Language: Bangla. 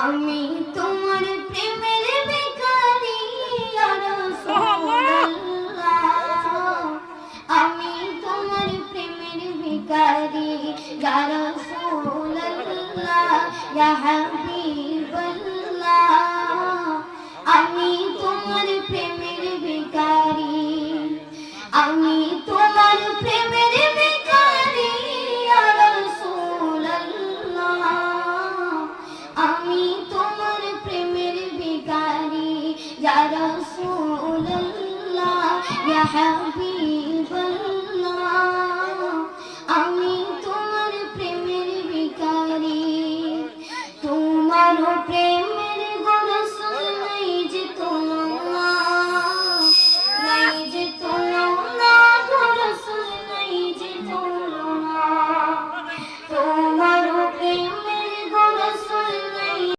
আমি তোমার প্রেমের ভিখারি ইয়া রাসূলুল্লাহ, আমি তোমার প্রেমের ভিখারি ইয়া রাসূলুল্লাহ, ইয়া হাবিবাল্লাহ, আমি তোমার প্রেমের ভিখারি, আমি তোমার প্রেমের ভিখারি ইয়া রাসূলুল্লাহ, আমি তোমার প্রেমের ভিখারি ইয়া রাসূলুল্লাহ, ইয়া হাবিবাল্লাহ, আমি তোমার প্রেমের ভিখারি। তোমার প্রেম